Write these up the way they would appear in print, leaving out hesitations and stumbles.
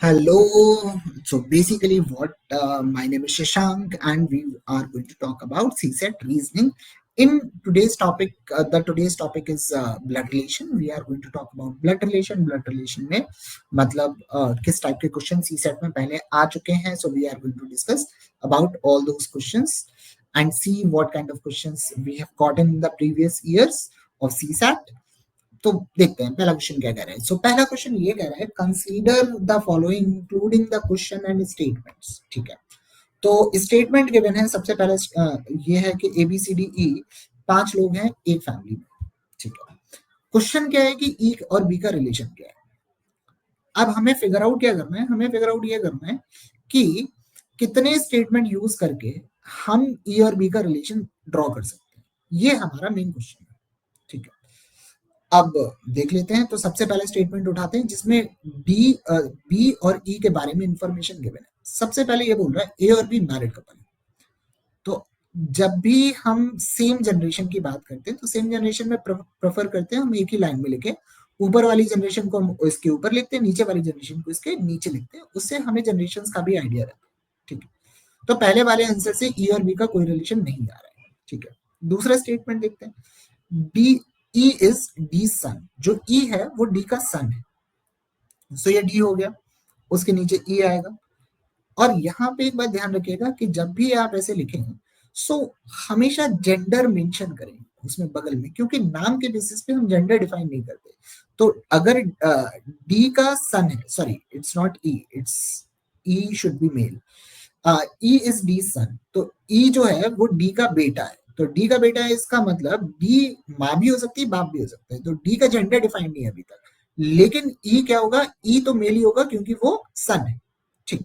Hello. So basically, what my name is Shashank, and we are going to talk about CSET reasoning. In today's topic, the today's topic is blood relation. We are going to talk about blood relation. Blood relation में मतलब किस type के question CSET में पहले आ चुके हैं. So we are going to discuss about all those questions and see what kind of questions we have gotten in the previous years of CSAT. तो देखते हैं पहला क्वेश्चन क्या कह रहा है. सो पहला क्वेश्चन ये कह रहा है consider the following including the question and statements. ठीक है, तो स्टेटमेंट गिवन है. सबसे पहले ये है कि A B C D E 5 लोग हैं एक फैमिली में. ठीक है, क्वेश्चन क्या है कि ई और बी का रिलेशन क्या है. अब हमें फिगर आउट क्या करना है, हमें फिगर आउट ये करना है कि कितने स्टेटमेंट यूज करके हम ई और बी का रिलेशन ड्रॉ कर सकते हैं. ये हमारा मेन क्वेश्चन है. ठीक है, अब देख लेते हैं. तो सबसे पहले स्टेटमेंट उठाते हैं जिसमें बी और ई के बारे में इंफॉर्मेशन गिवन है. सबसे पहले ये बोल रहा है ए और बी मैरिड कपल. तो जब भी हम सेम जनरेशन की बात करते हैं तो सेम जनरेशन में प्रेफर करते हैं हम एक ही लाइन में लिखे. ऊपर वाली जनरेशन को हम इसके ऊपर लिखते हैं, नीचे वाली जनरेशन को इसके नीचे लिखते हैं. उससे हमें जनरेशन का भी आइडिया रहता है. ठीक है, तो पहले वाले आंसर से ई और बी का कोई रिलेशन नहीं आ रहा है. ठीक है, दूसरा स्टेटमेंट देखते हैं. डी ई इज डी सन. जो ई है वो डी का सन है. सो ये डी हो गया, उसके नीचे ई आएगा. और यहाँ पे एक बात ध्यान रखिएगा कि जब भी आप ऐसे लिखें सो हमेशा जेंडर मेंशन करें उसमें बगल में, क्योंकि नाम के बेसिस पे हम जेंडर डिफाइन नहीं करते. तो अगर डी का सन है, sorry it's not E, it's E should be male. E is D son, तो ई जो है वो डी का बेटा है. तो डी का बेटा है, इसका मतलब डी माँ भी हो सकती है, बाप भी हो सकता है. तो डी का जेंडर डिफाइन नहीं है अभी तक. लेकिन ई क्या होगा, ई तो मेल ही होगा क्योंकि वो सन है. ठीक,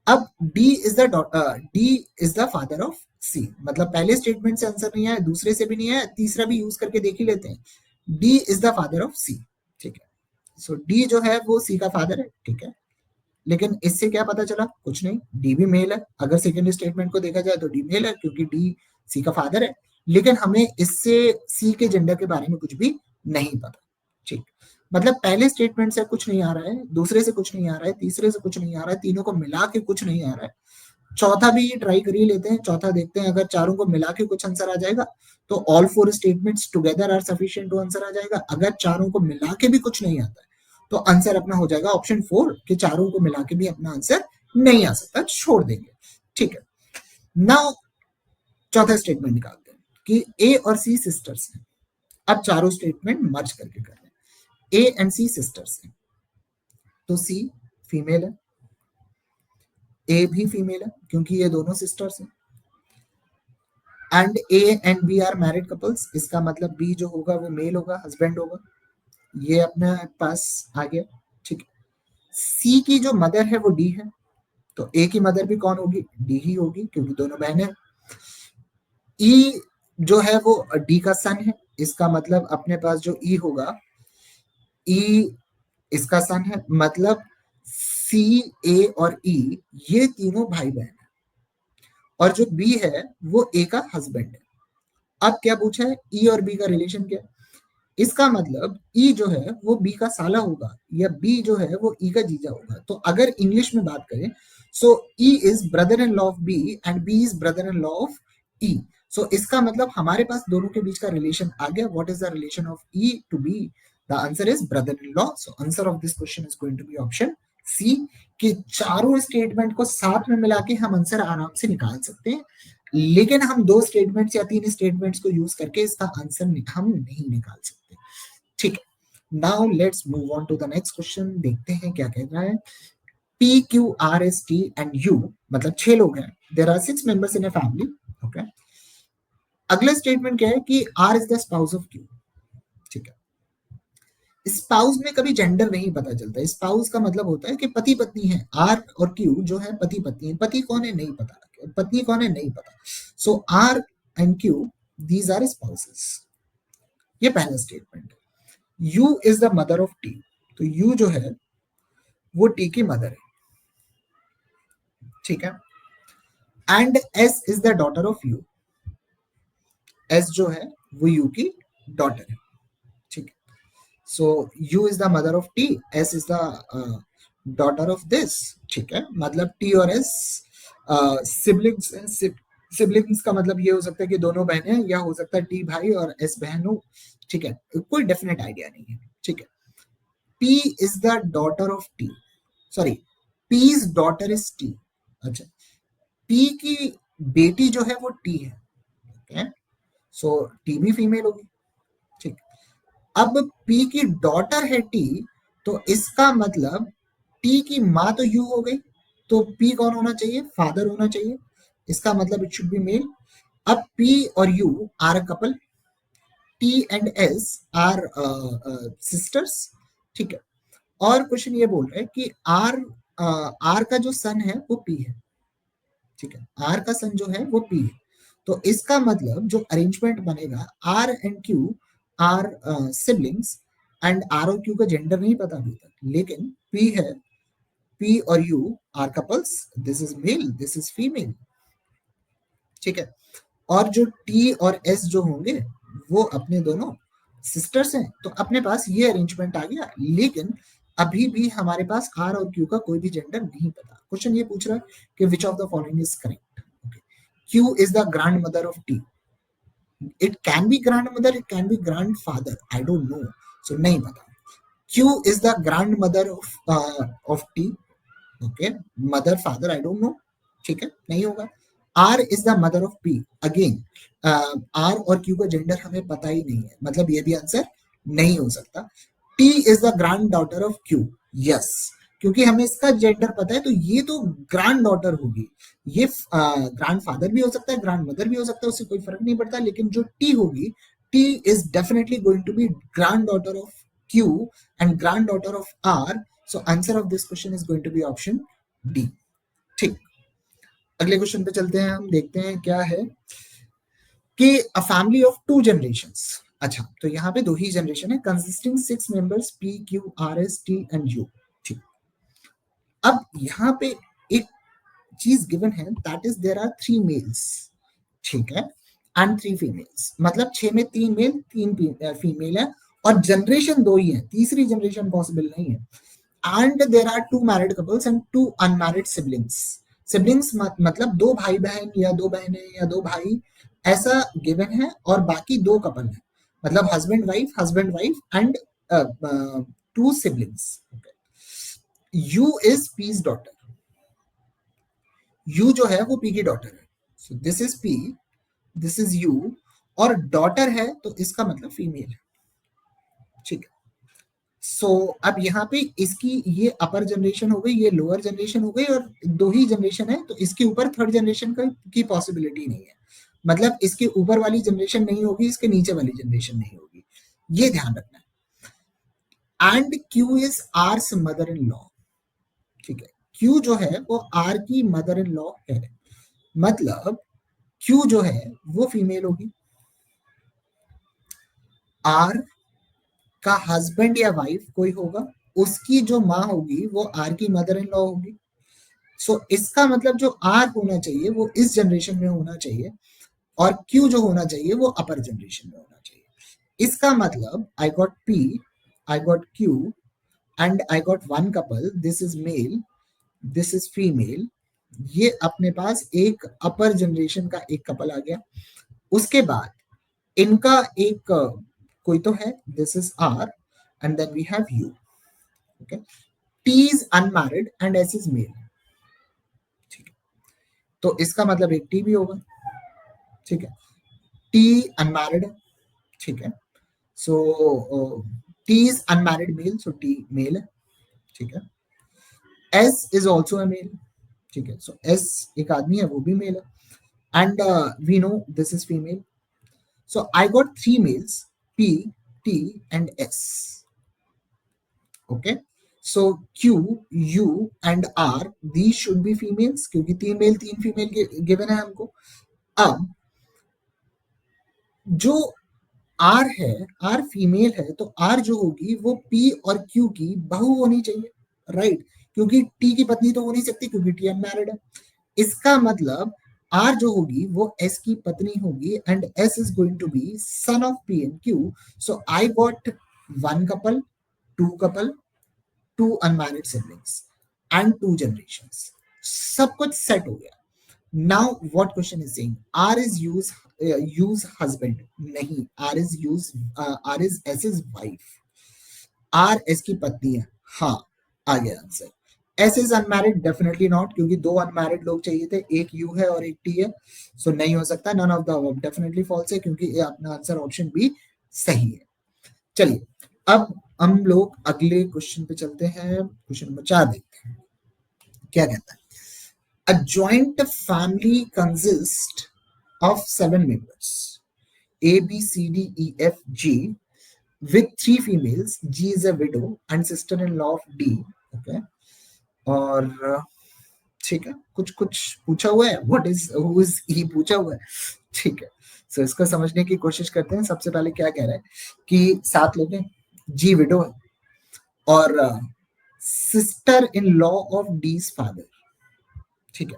अब D is the father of C. मतलब पहले स्टेटमेंट से आंसर नहीं आया, दूसरे से भी नहीं आया, तीसरा भी यूज करके देख ही लेते हैं. D is the father of C. ठीक है, सो डी जो है वो सी का फादर है. ठीक है, लेकिन इससे क्या पता चला, कुछ नहीं, डी भी मेल है. अगर सेकेंड स्टेटमेंट को देखा जाए तो डी मेल है क्योंकि डी सी का फादर है. लेकिन हमें इससे सी के जेंडर के बारे में कुछ भी नहीं पता. ठीक, मतलब पहले स्टेटमेंट से कुछ नहीं आ रहा है, दूसरे से कुछ नहीं आ रहा है, तीसरे से कुछ नहीं आ रहा है, तीनों को मिला के कुछ नहीं आ रहा है. चौथा भी ट्राई कर ही लेते हैं. चौथा देखते हैं, अगर चारों को मिला के कुछ आंसर आ जाएगा तो all four statements together are sufficient to answer आ जाएगा. अगर चारों को मिला के भी कुछ नहीं आता है तो आंसर अपना हो जाएगा ऑप्शन 4 कि चारों को मिला के भी अपना आंसर नहीं आ सकता, छोड़ देंगे. ठीक है, नाउ चौथा स्टेटमेंट निकालते हैं कि ए और सी सिस्टर्स हैं. अब चारों स्टेटमेंट मर्ज करके कर रहे हैं. ए एंड सी सिस्टर्स हैं, तो सी फीमेल है, ए भी फीमेल है क्योंकि ये दोनों सिस्टर्स हैं. And A and B are married couples, इसका मतलब बी जो होगा वो मेल होगा, हस्बैंड होगा. ये अपने पास आ गया. ठीक है, सी की जो मदर है वो डी है, तो ए की मदर भी कौन होगी, डी ही होगी क्योंकि दोनों बहन है. ई जो है वो डी का सन है, इसका मतलब अपने पास जो ई होगा, ई इसका सन है. मतलब सी, ए और ई ये तीनों भाई बहन है. और जो बी है वो ए का हस्बैंड है. अब क्या पूछा है, ई और बी का रिलेशन क्या है. इसका मतलब ई जो है वो बी का साला होगा या बी जो है वो ई का जीजा होगा. तो अगर इंग्लिश में बात करें so E is brother in law of B and B is brother in law of E. So इसका मतलब हमारे पास दोनों के बीच का रिलेशन आ गया. What is the relation of E to B, the answer is brother in law. So answer of this question is going to be option C, कि चारों स्टेटमेंट को साथ में मिला के हम आंसर आराम से निकाल सकते हैं. लेकिन हम दो स्टेटमेंट्स या तीन स्टेटमेंट्स को यूज करके इसका आंसर हम नहीं निकाल सकते. ठीक है, now let's move on to the next question. देखते हैं क्या कह रहा है. P Q R S T and U, मतलब 6 लोग हैं. There are 6 members in a family. Okay, अगला स्टेटमेंट क्या है कि R is the spouse of Q. ठीक है, स्पाउस में कभी जेंडर नहीं पता चलता. स्पाउस का मतलब होता है कि पति पत्नी है. आर और क्यू जो है पति पत्नी है. पति कौन है नहीं पता, पत्नी कौन है नहीं पता. So R and Q these are spouses. ये पहला स्टेटमेंट है. U is the mother of T, तो यू जो है वो टी की मदर है. ठीक है, and S is the daughter of U. S जो है वो यू की डॉटर है. ठीक है, so U is the mother of T, S is the daughter of this, ठीक है, मतलब टी और एस सिबलिंग्स। सिबलिंग्स का मतलब ये हो सकता है कि दोनों बहनें, या हो सकता है टी भाई और एस बहन हो, ठीक है, कोई डेफिनेट आइडिया नहीं है, ठीक है। P is the daughter of T, sorry, P's daughter is T. अच्छा, पी की बेटी जो है वो टी है, ओके, सो टी भी फीमेल होगी, ठीक। अब पी की डॉटर है टी, तो इसका मतलब टी की माँ तो यू हो गई, तो पी कौन होना चाहिए, फादर होना चाहिए, इसका मतलब इट शुड बी मेल। अब पी और U are a couple, T and S are sisters, ठीक है। और क्वेश्चन ये बोल रहा है कि आर, आर का जो सन है वो पी है, ठीक है, आर का सन जो है वो पी है, तो इसका मतलब जो अरेंजमेंट बनेगा, R and Q are siblings, and R और क्यू का जेंडर नहीं पता अभी तक, लेकिन पी है, पी और U are couples, this is male, this is female, ठीक है। और जो टी और एस जो होंगे वो अपने दोनों सिस्टर्स हैं, तो अपने पास ये अरेंजमेंट आ गया, लेकिन अभी भी हमारे पास आर और क्यू का कोई भी जेंडर नहीं पता। क्वेश्चन ये पूछ रहा है कि which of the following is correct. Q is the grandmother of T, it can be grandmother, it can be grandfather, I don't know, so नहीं पता। Q is the grandmother of T, okay, mother father I don't know, ठीक है, नहीं होगा। R is the mother of P, again R और Q का gender हमें पता ही नहीं है, मतलब ये भी आंसर नहीं हो सकता। T is the grand daughter of Q, yes, क्योंकि हमें इसका जेंडर पता है, तो ये तो ग्रैंड डॉटर होगी, ये ग्रैंड फादर भी हो सकता है, ग्रैंड मदर भी हो सकता है, उससे कोई फर्क नहीं पड़ता, लेकिन जो टी होगी, T is definitely going to be granddaughter of Q and granddaughter of R, so answer of this question is going to be option D, ठीक। अगले क्वेश्चन पे चलते हैं, हम देखते हैं क्या है कि a family of two generations. अच्छा, तो यहाँ पे दो ही जनरेशन है, consisting 6 members P Q R S T and U, ठीक। अब यहाँ पे एक चीज गिवन है, that is there are 3 males, ठीक है, एंड 3 फीमेल्स, मतलब 6 में 3 मेल 3 फीमेल है, और जनरेशन दो ही है, तीसरी जनरेशन पॉसिबल नहीं है। And there are 2 married couples and 2 unmarried siblings. Siblings मतलब दो भाई बहन या दो बहनें या दो भाई, ऐसा गिवन है, और बाकी दो कपल है, मतलब husband wife and 2 siblings. U is P's daughter, U जो है वो पी की डॉटर है, so this is P, this is U, और डॉटर है तो इसका मतलब फीमेल है, ठीक है। सो अब यहाँ पे इसकी ये अपर जनरेशन हो गई, ये लोअर जनरेशन हो गई, और दो ही जनरेशन है, तो इसके ऊपर थर्ड जनरेशन की पॉसिबिलिटी नहीं है, मतलब इसके ऊपर वाली जनरेशन नहीं होगी, इसके नीचे वाली जनरेशन नहीं होगी, ये ध्यान रखना है। And Q is hours mother in law, ठीक है, क्यू जो है वो आर की मदर इन लॉ है, मतलब क्यू जो है वो फीमेल होगी, आर का हस्बैंड या वाइफ कोई होगा, उसकी जो माँ होगी वो आर की मदर इन लॉ होगी, सो इसका मतलब जो आर होना चाहिए वो इस जनरेशन में होना चाहिए, और क्यू जो होना चाहिए वो अपर जनरेशन में होना चाहिए। इसका मतलब I got P, I got Q, and I got one couple, this is male, this is female, ये अपने पास एक अपर जनरेशन का एक कपल आ गया। उसके बाद इनका एक कोई तो है, this is R, and then we have U, okay. T is unmarried and S is male, ठीक है, तो इसका मतलब एक टी भी होगा, ठीक है, टी अनमैरिड है, ठीक है, so T is unmarried male, so T male है, ठीक है। S is also a male, ठीक है, सो एस एक आदमी है, वो भी मेल है, and we know this is female, so I got 3 males, P, T and S, okay. So Q, U and R, these should be females, क्योंकि 3 mail 3 female given है हमको। अब जो आर है, आर फीमेल है, तो are जो होगी वो पी और क्यू की बहू होनी चाहिए, राइट, क्योंकि टी की पत्नी तो हो नहीं सकती, क्योंकि टी अनमैरिड है। इसका मतलब आर जो होगी वो एस की पत्नी होगी, and S is going to be son of P and Q, so I got one couple, two couple, 2 unmarried siblings, and 2 generations. सब कुछ सेट हो गया. Now what question is saying, R is U's husband, नहीं, R is S is wife, R S की पत्नी है, हाँ, आ गया answer. S is unmarried, definitely not, क्योंकि 2 अनमैरिड लोग चाहिए थे, एक यू है और एक टी है, सो नहीं हो सकता. None of the above definitely false है, क्योंकि ये अपना आंसर ऑप्शन बी सही है. चलिए, अब हम लोग अगले क्वेश्चन पे चलते हैं. क्वेश्चन नंबर 4 देखते हैं क्या कहता है. A joint family consists of 7 members, A, B, C, D, E, F, G, with 3 females. G is a widow and sister-in-law of D. Okay. और ठीक है, कुछ कुछ पूछा हुआ है. What is who is he पूछा हुआ है. ठीक है, सो इसको समझने की कोशिश करते हैं. सबसे पहले क्या कह रहा है कि 7 लोग हैं, जी विडो है, और sister in law of D's father. ठीक है,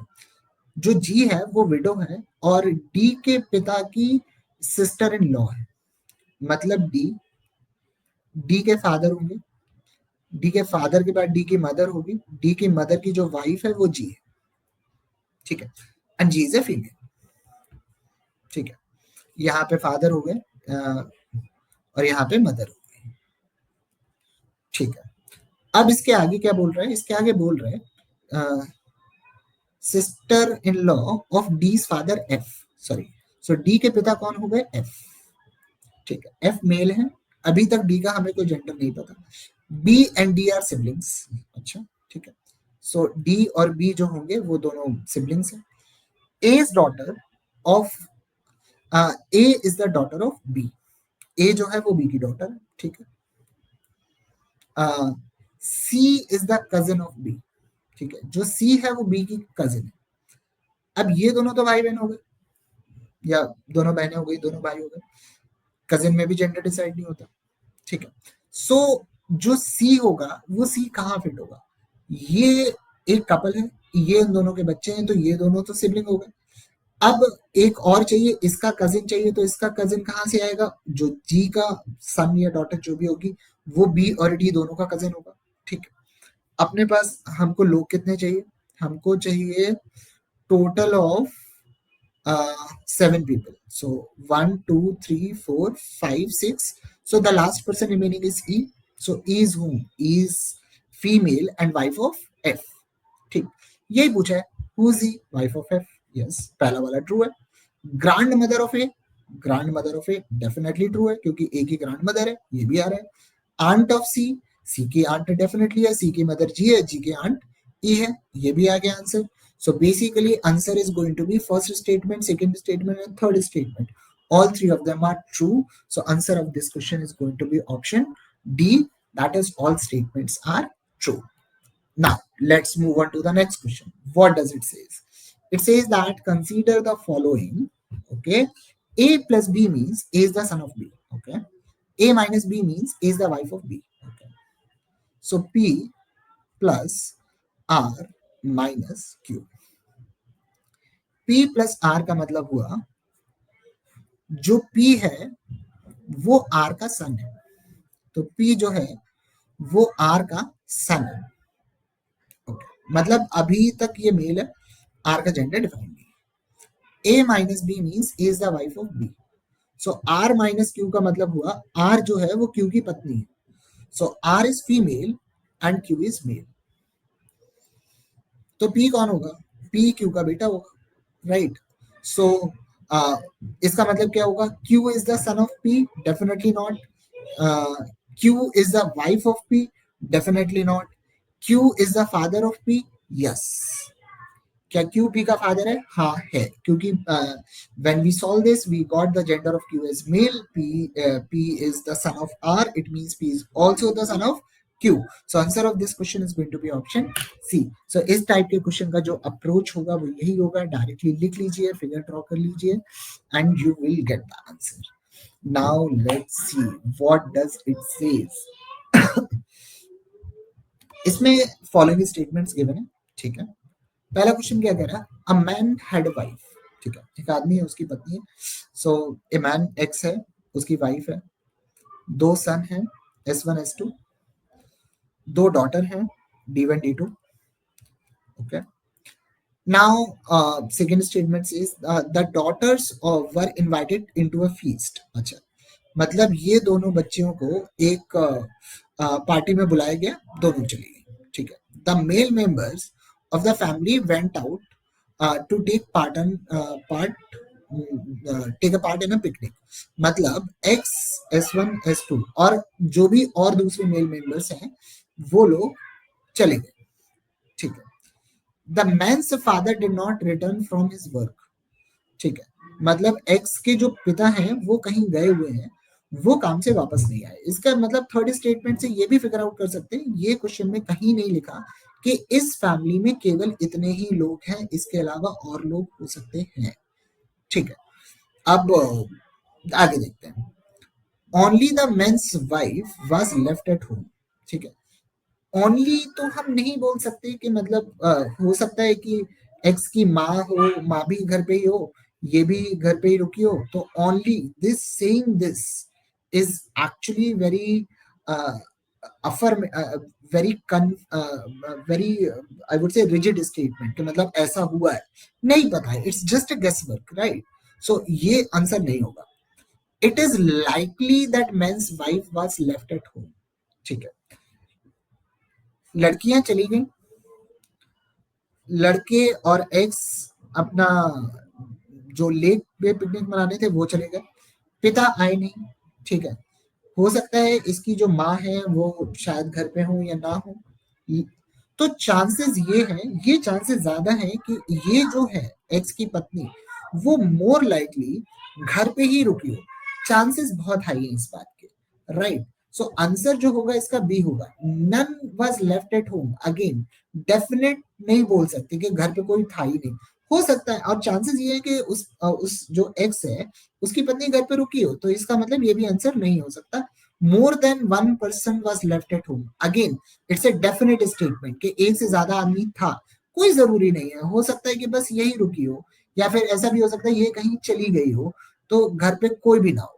जो जी है वो विडो है और डी के पिता की सिस्टर इन लॉ है. मतलब डी के फादर होंगे, डी के फादर के बाद डी की मदर होगी, डी की मदर की जो वाइफ है वो जी है. ठीक है, and G is a female. ठीक है, यहाँ पे फादर हो गए और यहाँ पे मदर हो गई. ठीक है, अब इसके आगे क्या बोल रहा है, इसके आगे बोल रहे हैं sister in law of D father F. Sorry, so D के पिता कौन हो गए, एफ. ठीक है, एफ मेल है, अभी तक डी का हमें कोई जेंडर नहीं पता. B and D are siblings. अच्छा, ठीक है, सो डी और बी जो होंगे वो दोनों सिबलिंग्स हैं. A is daughter of A is the daughter of B. A जो है वो बी की डॉटर है. ठीक है, C is the cousin of B. ठीक है, जो सी है वो बी की कजिन है. अब ये दोनों तो भाई बहन हो गए, या दोनों बहनें हो गई, दोनों भाई हो गए. कजिन में भी जेंडर डिसाइड नहीं होता. ठीक है, सो जो सी होगा वो सी कहाँ फिट होगा. ये एक कपल है, ये इन दोनों के बच्चे हैं, तो ये दोनों तो सिबलिंग हो गए. अब एक और चाहिए, इसका कजिन चाहिए, तो इसका कजिन कहाँ से आएगा, जो जी का सन या डॉटर जो भी होगी वो बी और डी दोनों का कजिन होगा. ठीक है, अपने पास हमको लोग कितने चाहिए, हमको चाहिए total of 7 people. So 1, 2, 3, 4, 5, 6. So the last person remaining is E. So E is whom? E is female and wife of F. ठीक, यही पूछा है. Who is E? Wife of F. Yes, पहला वाला ट्रू है. Grand mother of A, grand mother of A definitely true है, क्योंकि ए की ग्रैंड मदर है, ये भी आ रहा है. आंट ऑफ सी, सी की आंट डेफिनेटली है, सी की मदर जी है, जी की आंट ई है, ये भी आ गया answer. So basically answer is going to be first statement, second statement and third statement. All 3 of them are true. So answer of this question is going to be option D. That is all statements are true. Now let's move on to the next question. What does it say? It says that consider the following. Okay, A plus B means A is the son of B. Okay, A minus B means A is the wife of B. Okay, so P plus R minus Q. P plus R का मतलब हुआ जो P है वो R का son है, तो P जो है वो R का सन है. ओके, मतलब अभी तक ये मेल है, R का जेंडर डिफाइंड नहीं है. A minus B means A is the wife of B. So R minus Q का मतलब हुआ R जो है वो Q की पत्नी है. सो R is female and Q is male. तो P कौन होगा, P Q का बेटा होगा, राइट. सो इसका मतलब क्या होगा, Q is the son of P, definitely not. Q is the wife of P, definitely not. Q is the father of P, yes. क्या Q P का फादर है, हाँ है, क्योंकि when we solve this we got the gender of Q as male. P is the son of R, it means P is also the son of Q. So answer of this question is going to be option C. So इस type के question का जो approach होगा वो यही होगा, directly लिख लीजिए, फिगर ड्रॉ कर लीजिए and you will get the answer. Now let's see what does it says. इसमें फॉलोइंग स्टेटमेंट्स गिवन है. ठीक है, पहला क्वेश्चन क्या कह रहा है, a man had a wife. ठीक है, एक आदमी है, उसकी पत्नी है. सो ए मैन एक्स है, उसकी वाइफ है, 2 सन है, S1 S2, 2 डॉटर हैं, D1 D2, Okay. Now, second statement is the daughters were invited into a feast. अच्छा, मतलब ये दोनों बच्चियों को एक पार्टी में बुलाया गया, दोनों चली गई, ठीक है. The male members of the family went out to take a part in a picnic. मतलब एक्स, S1, S2 और जो भी और दूसरे मेल मेंबर्स हैं वो लोग चले गए, ठीक है. The man's father did not return from his work. ठीक है, मतलब एक्स के जो पिता हैं वो कहीं गए हुए हैं, वो काम से वापस नहीं आए. इसका मतलब थर्ड स्टेटमेंट से ये भी फिगर आउट कर सकते हैं, ये क्वेश्चन में कहीं नहीं लिखा कि इस फैमिली में केवल इतने ही लोग हैं, इसके अलावा और लोग हो सकते हैं. ठीक है. अब आगे देखते हैं. Only the men's wife was left at home. ठीक है. ओनली तो हम नहीं बोल सकते कि मतलब हो सकता है कि एक्स की माँ हो, माँ भी घर पे ही हो, ये भी घर पे ही रुकी हो. तो only this saying this is actually very affirm very very I would say rigid statement कि मतलब ऐसा हुआ है, नहीं पता है, it's just a guess work, right. So ये आंसर नहीं होगा. It is likely that men's wife was left at home. ठीक है. लड़कियां चली गई, लड़के और एक्स अपना जो लेक पे पिकनिक मनाने थे वो चले गए, पिता आए नहीं. ठीक है. हो सकता है इसकी जो माँ है वो शायद घर पे हो या ना हो. तो चांसेस ये हैं, ये चांसेस ज्यादा हैं कि ये जो है एक्स की पत्नी, वो मोर लाइकली घर पे ही रुकी हो. चांसेस बहुत हाई है इस बात के, राइट. सो आंसर जो होगा इसका बी होगा. None was left at home. Again definite नहीं बोल सकते कि घर पे कोई था ही नहीं. हो सकता है, और चांसेस ये है कि उस जो एक्स है उसकी पत्नी घर पे रुकी हो, तो इसका मतलब ये भी आंसर नहीं हो सकता. More than one person was left at home. Again it's a definite statement कि एक से ज्यादा आदमी था. कोई जरूरी नहीं है, हो सकता है कि बस यही रुकी हो, या फिर ऐसा भी हो सकता है ये कहीं चली गई हो, तो घर पे कोई भी ना हो.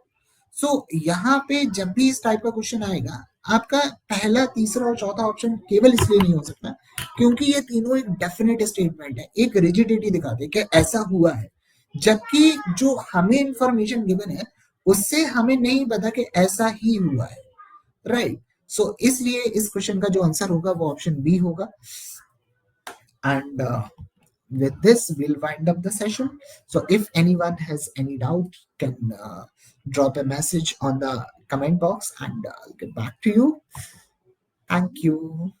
सो यहाँ पे जब भी इस टाइप का क्वेश्चन आएगा, आपका पहला, तीसरा और चौथा ऑप्शन केवल इसलिए नहीं हो सकता क्योंकि ये तीनों एक डेफिनेट स्टेटमेंट है, एक रिजिडिटी दिखाते हैं कि ऐसा हुआ है, जबकि जो हमें इंफॉर्मेशन गिवन है उससे हमें नहीं पता कि ऐसा ही हुआ है, राइट. सो इसलिए इस क्वेश्चन का जो आंसर होगा वो ऑप्शन बी होगा. And with this, we'll wind up the session. So if anyone has any doubt, can drop a message on the comment box and I'll get back to you. Thank you.